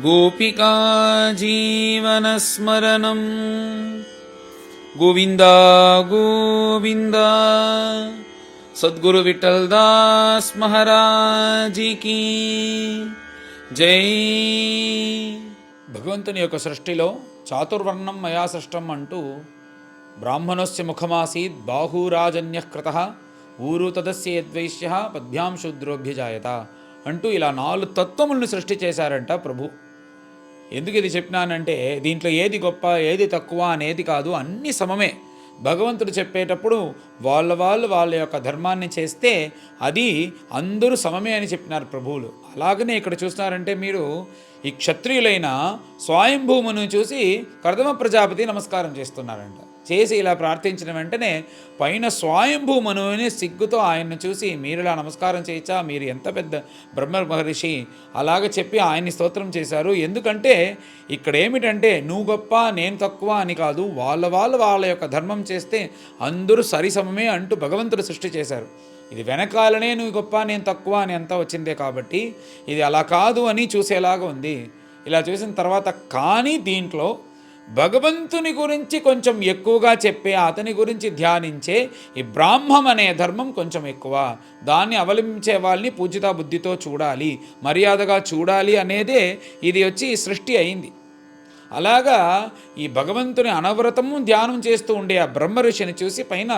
गोपिका जीवनस्मरणं गोविंद गोविंद। सद्गुरु विठलदास महाराज की జై. భగవంతుని యొక్క సృష్టిలో చాతుర్వర్ణం మయా సృష్టం అంటూ బ్రాహ్మణస్య ముఖమాసీద్ బాహూరాజన్య కృత ఊరు తదస్య యద్వైశ్య పద్భ్యాం శూద్రోభ్యజాయత అంటూ ఇలా 4 తత్వములను సృష్టి చేశారంట ప్రభు. ఎందుకు ఇది చెప్పినానంటే దీంట్లో ఏది గొప్ప ఏది తక్కువ అనేది కాదు, అన్నీ సమమే. భగవంతుడు చెప్పేటప్పుడు వాళ్ళ యొక్క ధర్మాన్ని చేస్తే అది అందరూ సమమే అని చెప్పినారు ప్రభువులు. అలాగనే ఇక్కడ చూస్తున్నారంటే మీరు ఈ క్షత్రియులైన స్వయంభూమును చూసి కర్దమ ప్రజాపతి నమస్కారం చేస్తున్నారంట. చేసి ఇలా ప్రార్థించిన వెంటనే పైన స్వయంభూమనుని సిగ్గుతో ఆయన్ను చూసి మీరు ఇలా నమస్కారం చేయొచ్చా, మీరు ఎంత పెద్ద బ్రహ్మ మహర్షి అలాగ చెప్పి ఆయన్ని స్తోత్రం చేశారు. ఎందుకంటే ఇక్కడ ఏమిటంటే నువ్వు గొప్ప నేను తక్కువ అని కాదు, వాళ్ళ యొక్క ధర్మం చేస్తే అందరూ సరిసమమే అంటూ భగవంతుడు సృష్టి చేశారు. ఇది వెనకాలనే నువ్వు గొప్ప నేను తక్కువ అని అంతా వచ్చిందే కాబట్టి ఇది అలా కాదు అని చూసేలాగా ఉంది. ఇలా చూసిన తర్వాత కానీ దీంట్లో భగవంతుని గురించి కొంచెం ఎక్కువగా చెప్పే, అతని గురించి ధ్యానించే ఈ బ్రాహ్మం అనే ధర్మం కొంచెం ఎక్కువ. దాన్ని అవలంబించే వాళ్ళని పూజితా బుద్ధితో చూడాలి, మర్యాదగా చూడాలి అనేదే ఇది వచ్చి సృష్టి అయింది. అలాగా ఈ భగవంతుని అనవరతము ధ్యానం చేస్తూ ఉండే ఆ బ్రహ్మ ఋషిని చూసి పైన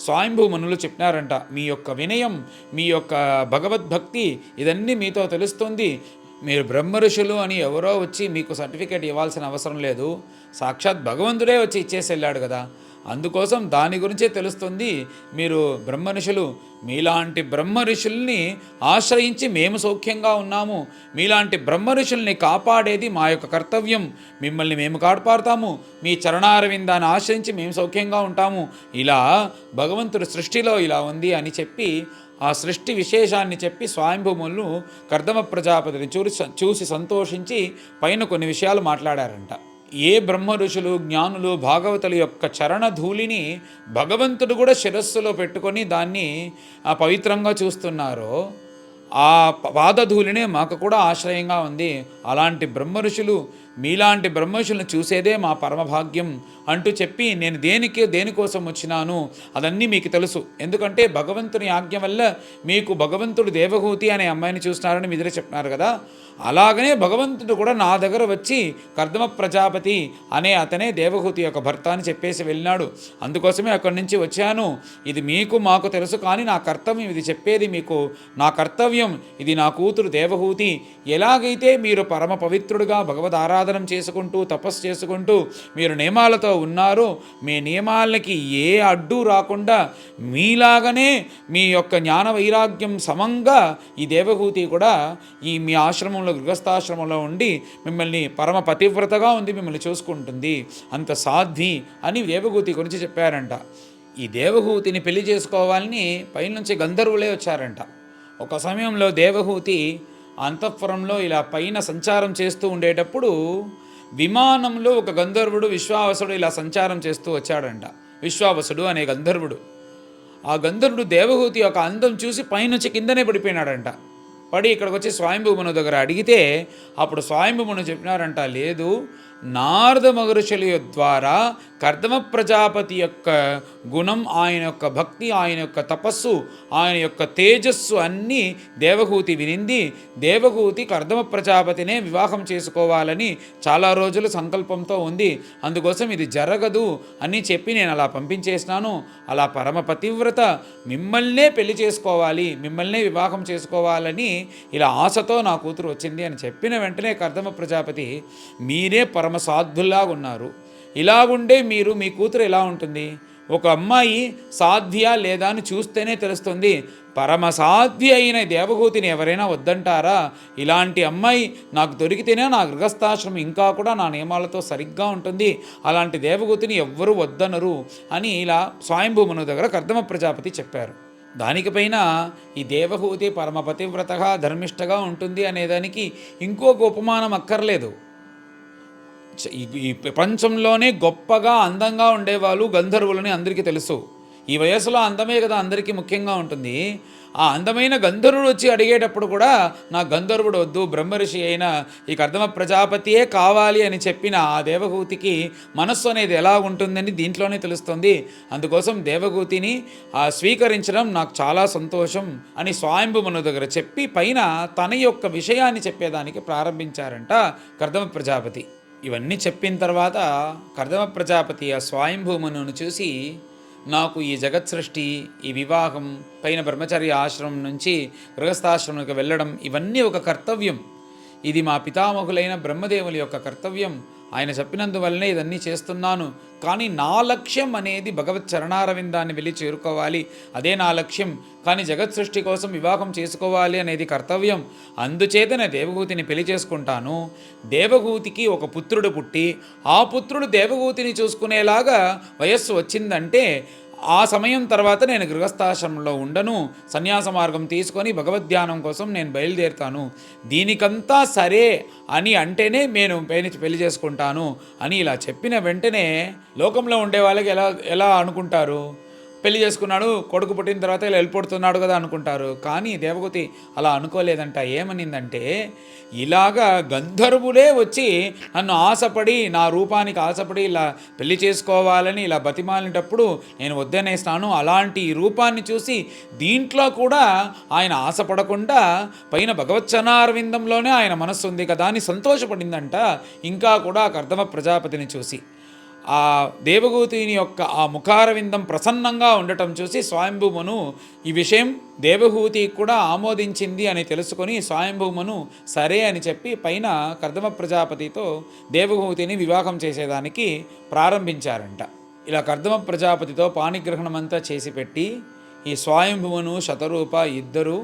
స్వయంభూమనులు చెప్పినారంట, మీ యొక్క వినయం, మీ యొక్క భగవద్భక్తి ఇదన్నీ మీతో తెలుస్తుంది. మీరు బ్రహ్మ ఋషులు అని ఎవరో వచ్చి మీకు సర్టిఫికేట్ ఇవ్వాల్సిన అవసరం లేదు, సాక్షాత్ భగవంతుడే వచ్చి ఇచ్చేసి వెళ్ళాడు కదా. అందుకోసం దాని గురించే తెలుస్తుంది. మీరు బ్రహ్మ ఋషులు, మీలాంటి బ్రహ్మ ఋషుల్ని ఆశ్రయించి మేము సౌఖ్యంగా ఉన్నాము. మీలాంటి బ్రహ్మ ఋషుల్ని కాపాడేది మా యొక్క కర్తవ్యం. మిమ్మల్ని మేము కాపాడుతాము, మీ చరణారవిందాన్ని ఆశ్రయించి మేము సౌఖ్యంగా ఉంటాము. ఇలా భగవంతుడు సృష్టిలో ఇలా ఉంది అని చెప్పి ఆ సృష్టి విశేషాన్ని చెప్పి స్వయంభూములు కర్దమ ప్రజాపతిని చూసి సంతోషించి పైన కొన్ని విషయాలు మాట్లాడారంట. ఏ బ్రహ్మ ఋషులు జ్ఞానులు భాగవతుల యొక్క చరణధూళిని భగవంతుడు కూడా శిరస్సులో పెట్టుకొని దాన్ని పవిత్రంగా చూస్తున్నారో ఆ పాదధూళినే మాకు కూడా ఆశ్రయంగా ఉంది. అలాంటి బ్రహ్మ ఋషులు, మీలాంటి బ్రహ్మఋషులను చూసేదే మా పరమభాగ్యం అంటూ చెప్పి నేను దేనికోసం వచ్చినాను అదన్నీ మీకు తెలుసు. ఎందుకంటే భగవంతుని ఆజ్ఞ వల్ల మీకు భగవంతుడు దేవహూతి అనే అమ్మాయిని చూస్తున్నారని మీరే చెప్పినారు కదా. అలాగనే భగవంతుడు కూడా నా దగ్గర వచ్చి కర్దమ ప్రజాపతి అనే అతనే దేవహూతి యొక్క భర్త అని చెప్పేసి వెళ్ళినాడు. అందుకోసమే అక్కడి నుంచి వచ్చాను. ఇది మీకు మాకు తెలుసు, కానీ నా కర్తవ్యం ఇది చెప్పేది మీకు నా కర్తవ్యం. ఇది నా కూతురు దేవహూతి. ఎలాగైతే మీరు పరమ పవిత్రుడుగా భగవద్ ఆరాధనం చేసుకుంటూ తపస్సు చేసుకుంటూ మీరు నియమాలతో ఉన్నారో, మీ నియమాలకి ఏ అడ్డు రాకుండా మీలాగనే మీ యొక్క జ్ఞాన వైరాగ్యం సమంగా ఈ దేవహూతి కూడా ఈ మీ ఆశ్రమంలో గృహస్థాశ్రమంలో ఉండి మిమ్మల్ని పరమ పతివ్రతగా ఉంది, మిమ్మల్ని చూసుకుంటుంది, అంత సాధ్వి అని దేవహూతి గురించి చెప్పారంట. ఈ దేవహూతిని పెళ్లి చేసుకోవాలని పైనుంచి గంధర్వులే వచ్చారంట. ఒక సమయంలో దేవహూతి అంతఃపురంలో ఇలా పైన సంచారం చేస్తూ ఉండేటప్పుడు విమానంలో ఒక గంధర్వుడు విశ్వావసుడు ఇలా సంచారం చేస్తూ వచ్చాడంట. విశ్వావసుడు అనే గంధర్వుడు. ఆ గంధర్వుడు దేవహూతి యొక్క అందం చూసి పైనుంచి కిందనే పడిపోయినాడంట. పడి ఇక్కడికి వచ్చి స్వయంభూమను దగ్గర అడిగితే అప్పుడు స్వయంభూమను చెప్పినారంట, లేదు, నారద మహర్షుల ద్వారా కర్దమ ప్రజాపతి యొక్క గుణం, ఆయన యొక్క భక్తి, ఆయన యొక్క తపస్సు, ఆయన యొక్క తేజస్సు అన్నీ దేవహూతి వినింది. దేవహూతి కర్దమ ప్రజాపతినే వివాహం చేసుకోవాలని చాలా రోజులు సంకల్పంతో ఉంది. అందుకోసం ఇది జరగదు అని చెప్పి నేను అలా పంపించేసినాను. అలా పరమ పతివ్రత మిమ్మల్నే పెళ్లి చేసుకోవాలి, మిమ్మల్నే వివాహం చేసుకోవాలని ఇలా ఆశతో నా కూతురు వచ్చింది అని చెప్పిన వెంటనే కర్దమ ప్రజాపతి, మీరే పరమ సాధ్వుల్లాగా ఉన్నారు, ఇలాగుండే మీరు మీ కూతురు ఎలా ఉంటుంది? ఒక అమ్మాయి సాధ్వియా లేదా అని చూస్తేనే తెలుస్తుంది. పరమ సాధ్వి అయిన దేవహూతిని ఎవరైనా వద్దంటారా? ఇలాంటి అమ్మాయి నాకు దొరికితేనే నా గృహస్థాశ్రమం ఇంకా కూడా నా నియమాలతో సరిగ్గా ఉంటుంది. అలాంటి దేవహూతిని ఎవ్వరూ వద్దనరు అని ఇలా స్వయంభూమను దగ్గర కర్దమ ప్రజాపతి చెప్పారు. దానిపైన ఈ దేవహూతి పరమ పతివ్రతగా ధర్మిష్టగా ఉంటుంది అనేదానికి ఇంకొక ఉపమానం అక్కర్లేదు. ఈ ప్రపంచంలోనే గొప్పగా అందంగా ఉండేవాళ్ళు గంధర్వులని అందరికీ తెలుసు. ఈ వయస్సులో అందమే కదా అందరికీ ముఖ్యంగా ఉంటుంది. ఆ అందమైన గంధర్వుడు వచ్చి అడిగేటప్పుడు కూడా నాకు గంధర్వుడు వద్దు, బ్రహ్మర్షి అయిన ఈ కర్దమ ప్రజాపతియే కావాలి అని చెప్పిన ఆ దేవహూతికి మనస్సు అనేది ఎలా ఉంటుందని దీంట్లోనే తెలుస్తుంది. అందుకోసం దేవహూతిని స్వీకరించడం నాకు చాలా సంతోషం అని స్వయంభుమను దగ్గర చెప్పి పైన తన యొక్క విషయాన్ని చెప్పేదానికి ప్రారంభించారంట కర్దమ ప్రజాపతి. ఇవన్నీ చెప్పిన తర్వాత కర్దమ ప్రజాపతి ఆ స్వయంభూమను చూసి, నాకు ఈ జగత్ సృష్టి, ఈ వివాహం, పైన బ్రహ్మచర్య ఆశ్రమం నుంచి గృహస్థాశ్రమంకి వెళ్ళడం ఇవన్నీ ఒక కర్తవ్యం. ఇది మా పితామహులైన బ్రహ్మదేవుల యొక్క కర్తవ్యం. ఆయన చెప్పినందువల్లనే ఇదన్నీ చేస్తున్నాను. కానీ నా లక్ష్యం అనేది భగవత్ చరణారవిందాన్ని వెళ్ళి చేరుకోవాలి, అదే నా లక్ష్యం. కానీ జగత్ సృష్టి కోసం వివాహం చేసుకోవాలి అనేది కర్తవ్యం. అందుచేతనే దేవహూతిని పెళ్లి చేసుకుంటాను. దేవహూతికి ఒక పుత్రుడు పుట్టి ఆ పుత్రుడు దేవహూతిని చూసుకునేలాగా వయస్సు వచ్చిందంటే ఆ సమయం తర్వాత నేను గృహస్థాశ్రమంలో ఉండను, సన్యాస మార్గం తీసుకొని భగవద్ధ్యానం కోసం నేను బయలుదేరుతాను. దీనికంతా సరే అని అంటేనే నేను పెళ్లి చేసుకుంటాను అని ఇలా చెప్పిన వెంటనే లోకంలో ఉండే వాళ్ళకి ఎలా అనుకుంటారు, పెళ్లి చేసుకున్నాడు, కొడుకు పుట్టిన తర్వాత ఇలా వెళ్ళిపోతున్నాడు కదా అనుకుంటారు. కానీ దేవహూతి అలా అనుకోలేదంట. ఏమనిందంటే, ఇలాగా గంధర్వులే వచ్చి నన్ను ఆశపడి, నా రూపానికి ఆశపడి ఇలా పెళ్లి చేసుకోవాలని ఇలా బతిమాలినప్పుడు నేను వద్దనేస్తాను. అలాంటి రూపాన్ని చూసి దీంట్లో కూడా ఆయన ఆశపడకుండా పైన భగవచ్చనారవిందంలోనే ఆయన మనస్సు ఉంది కదా అని సంతోషపడిందంట. ఇంకా కూడా కర్దమ ప్రజాపతిని చూసి ఆ దేవహూతిని యొక్క ఆ ముఖారవిందం ప్రసన్నంగా ఉండటం చూసి స్వయంభూమను ఈ విషయం దేవహూతి కూడా ఆమోదించింది అని తెలుసుకొని స్వయంభూమను సరే అని చెప్పి పైన కర్దమ ప్రజాపతితో దేవహూతిని వివాహం చేసేదానికి ప్రారంభించారంట. ఇలా కర్దమ ప్రజాపతితో పాణిగ్రహణమంతా చేసి పెట్టి ఈ స్వయంభూమను శతరూప ఇద్దరు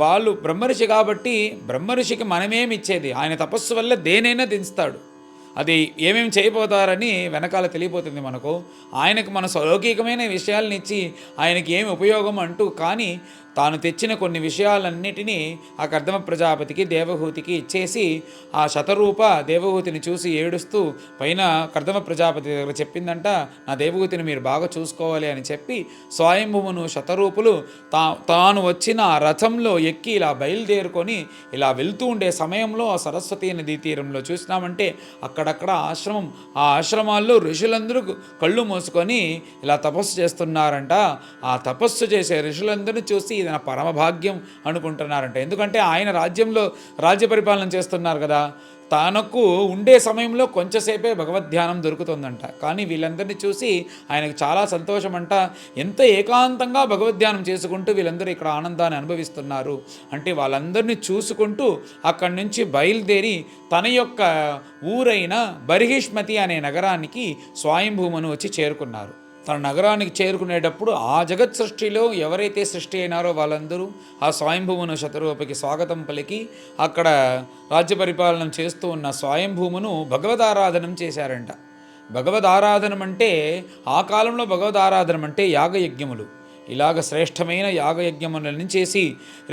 వాళ్ళు బ్రహ్మర్షి కాబట్టి బ్రహ్మర్షికి మనమేమిచ్చేది, ఆయన తపస్సు వల్ల దేనైనా దించుతాడు. అది ఏమేమి చేయబోతారని వెనకాల తెలియపోతుంది మనకు. ఆయనకు మన లౌకికమైన విషయాలను ఇచ్చి ఆయనకి ఏమి ఉపయోగం అంటూ, కానీ తాను తెచ్చిన కొన్ని విషయాలన్నిటినీ ఆ కర్దమ ప్రజాపతికి దేవహూతికి ఇచ్చేసి ఆ శతరూప దేవహూతిని చూసి ఏడుస్తూ పైన కర్దమ ప్రజాపతి దగ్గర చెప్పిందంట, నా దేవహూతిని మీరు బాగా చూసుకోవాలి అని చెప్పి స్వయంభువును శతరూపులు తాను వచ్చిన ఆ రథంలో ఎక్కి ఇలా బయలుదేరుకొని ఇలా వెళ్తూ ఉండే సమయంలో ఆ సరస్వతీ నదీ తీరంలో చూసినామంటే అక్కడక్కడ ఆశ్రమం, ఆ ఆశ్రమాల్లో ఋషులందరూ కళ్ళు మూసుకొని ఇలా తపస్సు చేస్తున్నారంట. ఆ తపస్సు చేసే ఋషులందరూ చూసి ఇది నా పరమభాగ్యం అనుకుంటున్నారంట. ఎందుకంటే ఆయన రాజ్య పరిపాలన చేస్తున్నారు కదా, తనకు ఉండే సమయంలో కొంచెంసేపే భగవద్ధ్యానం దొరుకుతుందంట. కానీ వీళ్ళందరినీ చూసి ఆయనకు చాలా సంతోషం అంట. ఎంత ఏకాంతంగా భగవద్ధ్యానం చేసుకుంటూ వీళ్ళందరూ ఇక్కడ ఆనందాన్ని అనుభవిస్తున్నారు అంటే వాళ్ళందరినీ చూసుకుంటూ అక్కడి నుంచి బయలుదేరి తన యొక్క ఊరైన బర్హిష్మతి అనే నగరానికి స్వయంభూమను వచ్చి చేరుకున్నారు. తన నగరానికి చేరుకునేటప్పుడు ఆ జగత్ సృష్టిలో ఎవరైతే సృష్టి అయినారో వాళ్ళందరూ ఆ స్వయంభూమను శతరూపకి స్వాగతం పలికి అక్కడ రాజ్య పరిపాలన చేస్తూ ఉన్న స్వయంభూమను భగవదారాధనం చేశారంట. భగవదారాధనం అంటే ఆ కాలంలో భగవదారాధనం అంటే యాగయజ్ఞములు. ఇలాగ శ్రేష్టమైన యాగయజ్ఞములను చేసి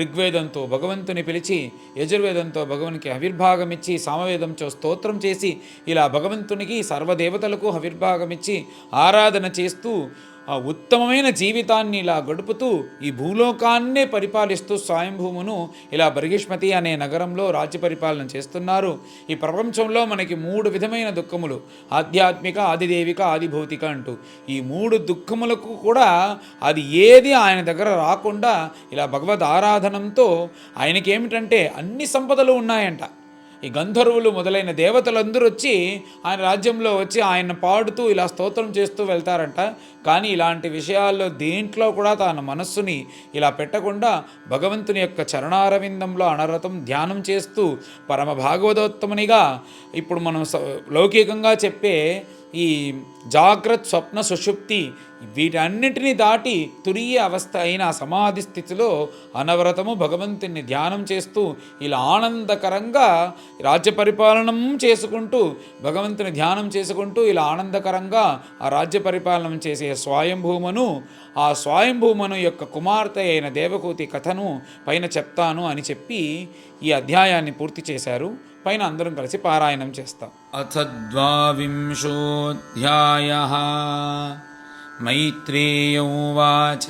ఋగ్వేదంతో భగవంతుని పిలిచి, యజుర్వేదంతో భగవానికి హవిర్భాగమిచ్చి, సామవేదంతో స్తోత్రం చేసి ఇలా భగవంతునికి సర్వదేవతలకు హవిర్భాగమిచ్చి ఆరాధన చేస్తూ ఆ ఉత్తమమైన జీవితాన్ని ఇలా గడుపుతూ ఈ భూలోకాన్నే పరిపాలిస్తూ స్వయంభూమును ఇలా బర్హిష్మతి అనే నగరంలో రాజ్య పరిపాలన చేస్తున్నారు. ఈ ప్రపంచంలో మనకి 3 విధమైన దుఃఖములు, ఆధ్యాత్మిక, ఆదిదేవిక, ఆదిభౌతిక అంటూ ఈ 3 దుఃఖములకు కూడా అది ఏది ఆయన దగ్గర రాకుండా ఇలా భగవద్ ఆరాధనంతో ఆయనకి ఏమిటంటే అన్ని సంపదలు ఉన్నాయంట. ఈ గంధర్వులు మొదలైన దేవతలందరూ వచ్చి ఆయన రాజ్యంలో వచ్చి ఆయన పాడుతూ ఇలా స్తోత్రం చేస్తూ వెళ్తారంట. కానీ ఇలాంటి విషయాల్లో దేంట్లో కూడా తన మనస్సుని ఇలా పెట్టకుండా భగవంతుని యొక్క చరణారవిందంలో అనరతం ధ్యానం చేస్తూ పరమ భాగవతోత్తమునిగా ఇప్పుడు మనం లౌకికంగా చెప్పే ఈ జాగ్రత్త, స్వప్న, సుషుప్తి వీటన్నిటిని దాటి తురియ అవస్థ అయిన సమాధి స్థితిలో అనవరతము భగవంతుని ధ్యానం చేస్తూ ఇలా ఆనందకరంగా రాజ్య పరిపాలనం చేసుకుంటూ భగవంతుని ధ్యానం చేసుకుంటూ ఇలా ఆనందకరంగా ఆ రాజ్య పరిపాలన చేసే స్వయంభూమను, ఆ స్వయంభూమను యొక్క కుమార్తె అయిన దేవహూతి కథను పైన చెప్తాను అని చెప్పి ఈ అధ్యాయాన్ని పూర్తి చేశారు. పైన అందరం కలిసి పారాయణం చేస్తాం. అథ 12వ అధ్యాయః मैत्रेय उवाच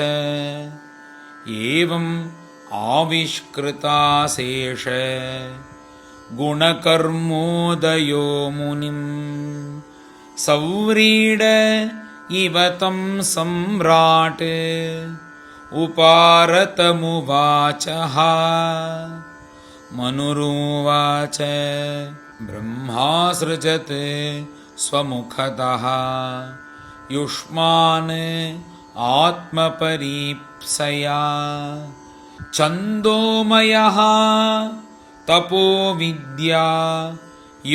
एवम् आविष्कृताशेष गुणकर्मोदयो मुनिम् सव्रीड इव तं सम्राट् उपारतमुवाचः मनुरुवाच ब्रह्मासृजत् स्वमुखतः युष्मान् आत्मपरीप्सया छन्दोमयः तपोविद्या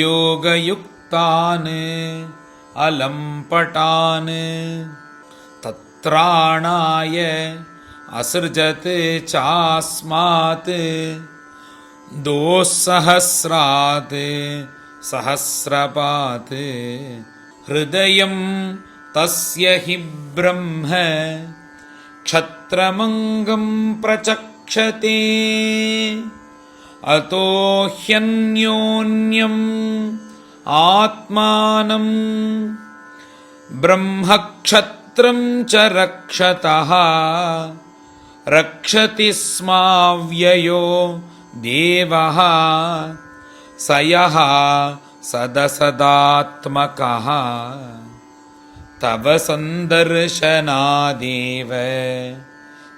योगयुक्तान् अलम्पटान् तत्राणाय असृजत् चास्मात् दोःसहस्रात् सहस्रपात् हृदयं तस्य हि ब्रह्म क्षत्रमङ्गं प्रचक्षते अतो ह्यन्योन्यम् आत्मानं ब्रह्मक्षत्रं च रक्षतः रक्षति स्माव्ययो देवः स यः सदसदात्मकः तव सन्दर्शनादेव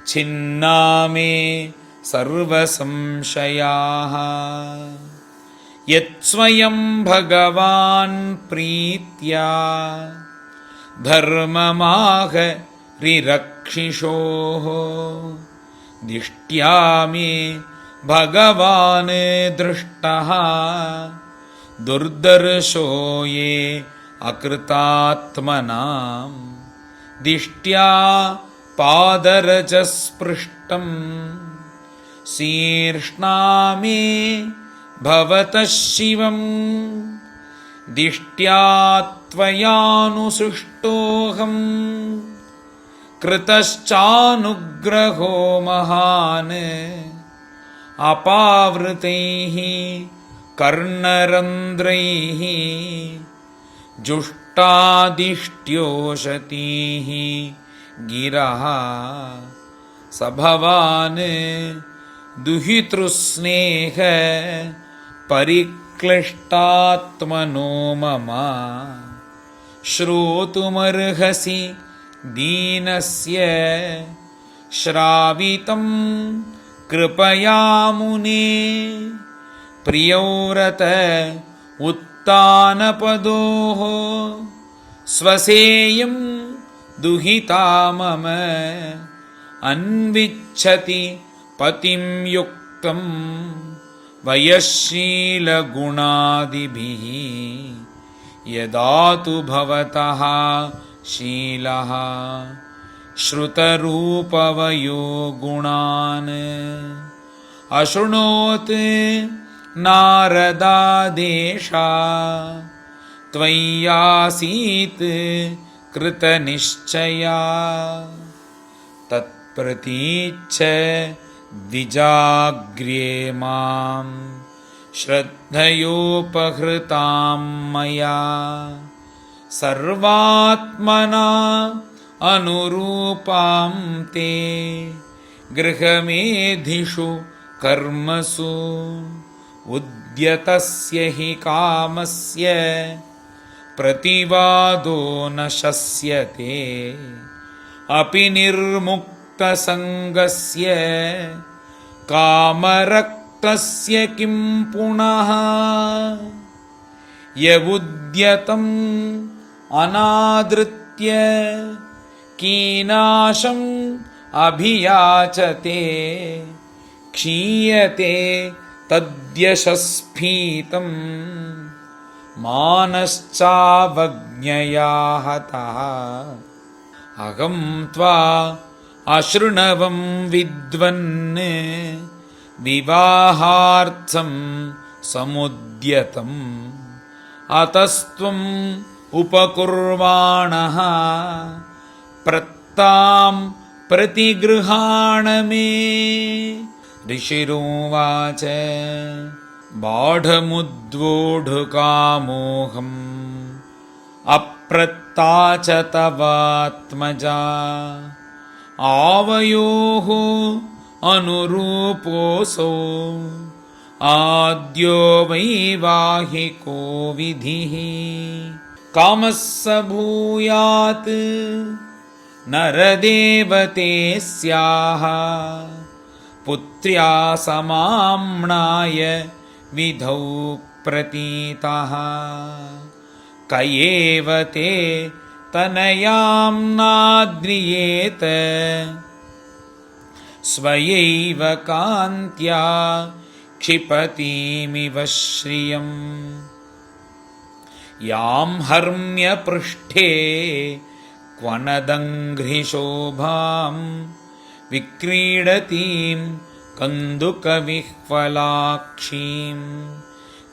छिन्ना मे सर्वसंशयाः यत्स्वयं भगवान् प्रीत्या धर्ममाह रिरक्षिषोः दिष्ट्या मे भगवान् दृष्टः दुर्दर्शो ये अकृतात्मनां दिष्ट्या पादरजस्पृष्टं शीर्ष्णा मे भवतः शिवं दिष्ट्या त्वयानुसृष्टोऽहं कृतश्चानुग्रहो महान् अपावृतैः कर्णरन्ध्रैः जुष्टादिष्ट्योषतीः गिरः स भवान् दुहितृस्नेह परिक्लिष्टात्मनो मम श्रोतुमर्हसि दीनस्य श्रावितं कृपया मुने प्रियव्रत उत्तानपदोः स्वसेयं दुहिता मम अन्विच्छति पतिं युक्तं वयःशीलगुणादिभिः यदा तु भवतः शीलः श्रुतरूपवयो गुणान् अशृणोत् नारदादेशा त्वय्यासीत् कृतनिश्चया तत्प्रतीच्छ द्विजाग्र्ये मां श्रद्धयोपहृतां मया सर्वात्मना अनुरूपां ते गृहमेधिषु कर्मसु उद्यतस्य हि कामस्य प्रतिवादो न शस्यते अपि निर्मुक्तसङ्गस्य कामरक्तस्य किं पुनः यवुद्यतम् अनादृत्य कीनाशम् अभियाचते क्षीयते तद्यशस्फीतं मानश्चावज्ञया हतः अहं त्वा अशृणवं विद्वन् विवाहार्थं समुद्यतम् अतस्त्वम् उपकुर्वाणः प्रत्तां प्रतिगृहाण मे ऋषिरुवाच बाढमुद्वोढुकामोऽहम् अप्रतिहतात्मनः प्रत्ता च तवात्मजा आवयोः अनुरूपोऽसौ आद्यो वैवाहिको विधिः कामः स भूयात् नरदेवते स्याः पुत्र्या समाम्नाय विधौ प्रतीतः क एव ते तनयां नाद्रियेत स्वयैव कान्त्या क्षिपतीमिव श्रियम् यां हर्म्यपृष्ठे क्वनदङ्घ्रिशोभां विक्रीडतीं कन्दुकविह्वलाक्षीं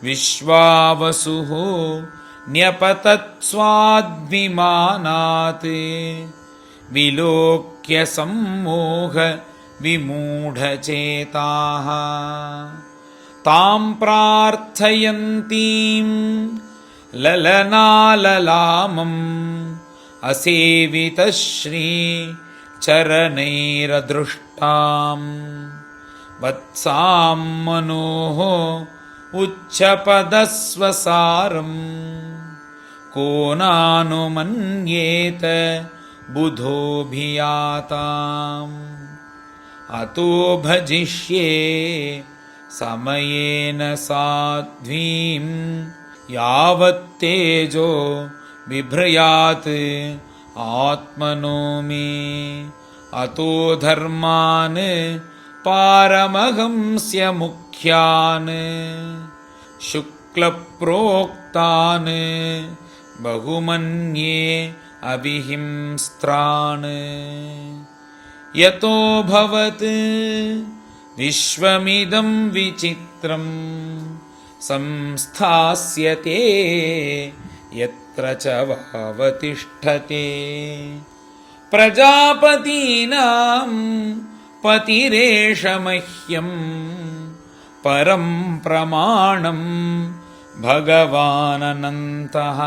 विश्वावसुः न्यपतत्स्वाद्विमानात् विलोक्य सम्मोह विमूढचेताः तां प्रार्थयन्तीं ललनाललामम् असेवितश्री चरणैरदृष्टाम् वत्सां मनोः उच्चपदस्वसारम् को नानुमन्येत बुधोऽभियाताम् अतो भजिष्ये समयेन साध्वीं यावत्तेजो बिभ्रयात् आत्मनो मे अतो धर्मान् पारमहंस्य मुख्यान् शुक्लप्रोक्तान् बहुमन्ये अविहिंस्त्रान् यतो भवत् विश्वमिदं विचित्रम् संस्थास्यते यत्र च वावतिष्ठते प्रजापतीनां पतिरेष मह्यं परं प्रमाणं भगवानन्तः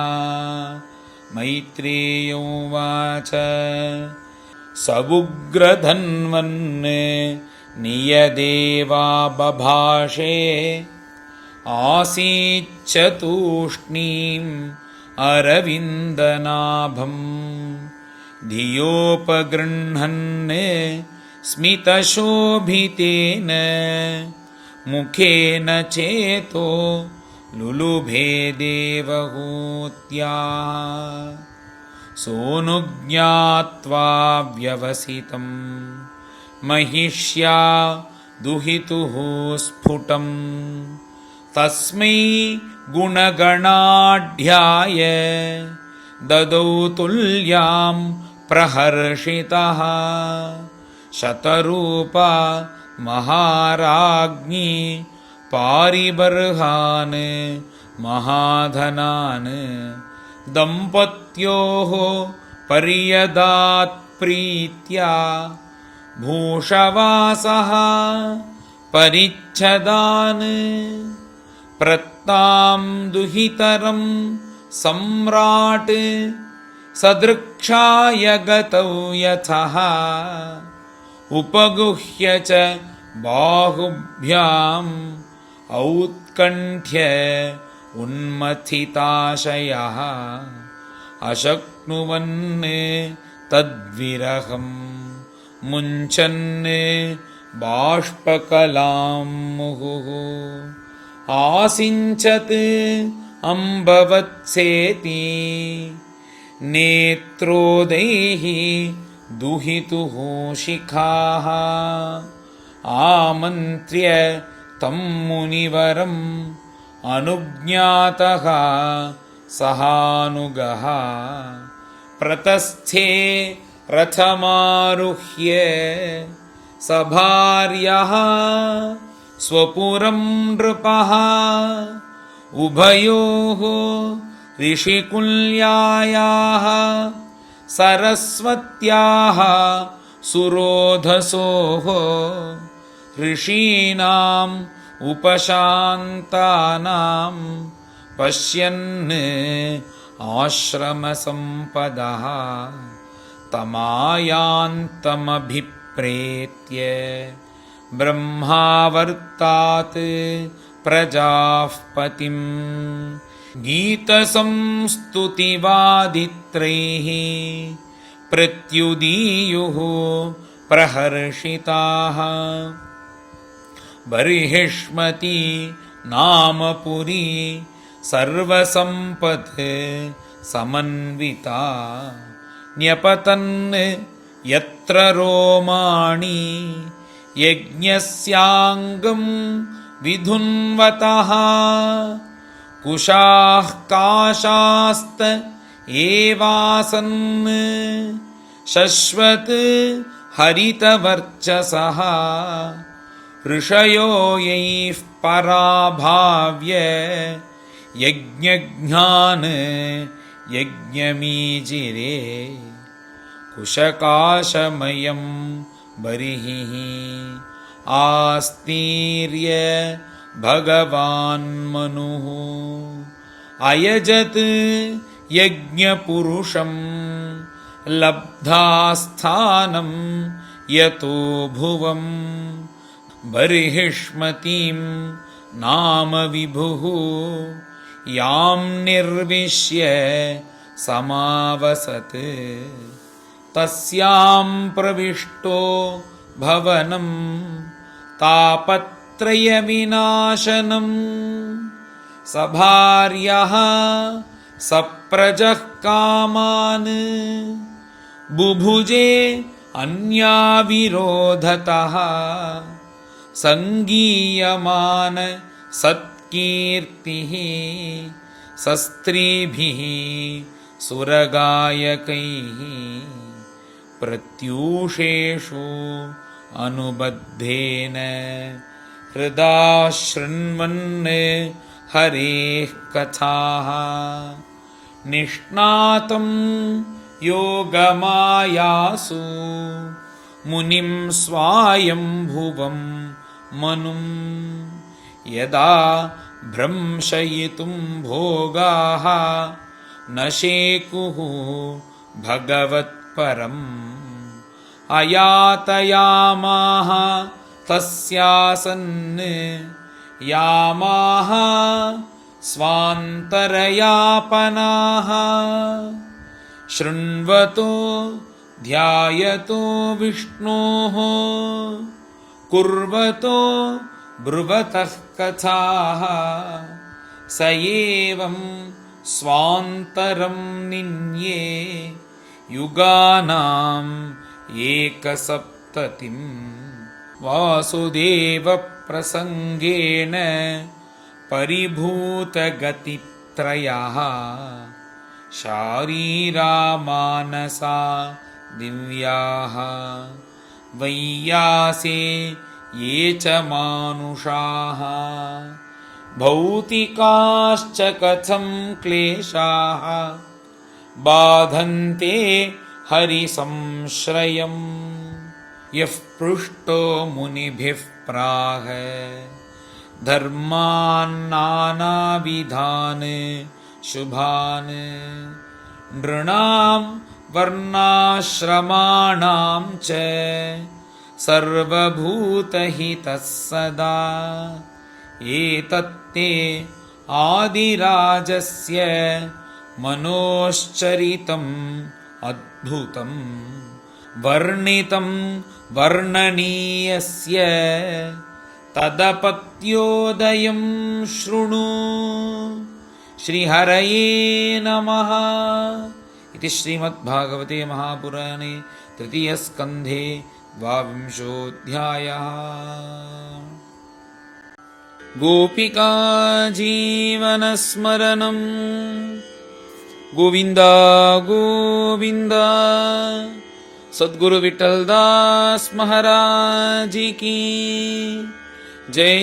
मैत्रेय उवाच सवुग्रधन्वन् नियदेवा बभाषे आसीच्च तूष्णीम् अरविन्दनाभम् धियोपगृह्णन् स्मितशोभितेन मुखेन चेतो लुलुभे देवहूत्या सोऽनुज्ञात्वा व्यवसितं महिष्या दुहितुः स्फुटम् तस्मै गुणगणाढ्याय ददौ तुल्यां प्रहर्षितः शतरूपा महाराज्ञी पारिबर्हान् महाधनान् दम्पत्योः पर्यदात् प्रीत्या भूषवासः परिच्छदान् प्रत्तां दुहितरं सम्राट् सदृक्षाय गतौ यथः उपगुह्य च बाहुभ्याम् औत्कण्ठ्य उन्मथिताशयः अशक्नुवन् तद्विरहं मुञ्चन् बाष्पकलां मुहुः आसिञ्चत् अम्बवत्सेति नेत्रोदैः दुहितुः शिखाः आमन्त्र्य तं मुनिवरम् अनुज्ञातः सहानुगः प्रतस्थे रथमारुह्य सभार्यः स्वपुरं नृपः उभयोः ऋषिकुल्यायाः सरस्वत्याः सुरोधसोः ऋषीणाम् उपशान्तानां पश्यन् आश्रमसम्पदः तमायान्तमभिप्रेत्य ब्रह्मावर्तात् प्रजाः पतिम् गीतसंस्तुतिवादित्रैः प्रत्युदीयुः प्रहर्षिताः बर्हिष्मती नाम पुरी सर्वसम्पत् समन्विता न्यपतन् यत्र रोमाणि यज्ञस्याङ्गं विधुन्वतः कुशाः काशास्त एवासन् शश्वत् हरितवर्चसः ऋषयो यैः पराभाव्य यज्ञज्ञान यज्ञमीजिरे कुशकाशमयं बर्हिः आस्तीर्य भगवान् मनुः अयजत् यज्ञपुरुषं लब्धा स्थानं यतो भुवम् बर्हिष्मतीं नाम विभुः यां निर्विश्य समावसत् तस्यां प्रविष्टो भवनं तापत्रयविनाशनं सभार्यः सप्रजः कामान् बुभुजे अन्याविरोधतः सङ्गीयमान सत्कीर्तिः सस्त्रीभिः सुरगायकैः प्रत्यूषेषु अनुबद्धेन हृदा शृण्वन् हरेः कथाः निष्णातं योगमायासु मुनिं स्वायम्भुवं मनुं यदा भ्रंशयितुं भोगाः न शेकुः भगवत्परम् अयातयामाः तस्यासन् यामाः स्वान्तरयापनाः शृण्वतो ध्यायतो विष्णोः कुर्वतो ब्रुवतः कथाः स एवं स्वान्तरं निन्ये युगानाम् एकसप्ततिं वासुदेवप्रसङ्गेन परिभूतगतित्रयः शारीरा मानसा दिव्याः वैयासे ये च मानुषाः भौतिकाश्च कथं क्लेशाः बाधन्ते हरिसंश्रयम् यः पृष्टो मुनिभिः प्राह धर्मान् नानाविधान् शुभान् नृणां वर्णाश्रमाणां च सर्वभूतहितः सदा एतत्ते आदिराजस्य मनोश्चरितम् अद्भुतं वर्णितं वर्णनीयस्य तदपत्योदयं शृणु। श्रीहरये नमः। इति श्रीमद्भागवते महापुराणे तृतीयस्कन्धे 12 गोपिका जीवनस्मरणं गोविन्द गोविन्द। सद्गुरु विठ्ठलदास महाराज की जय।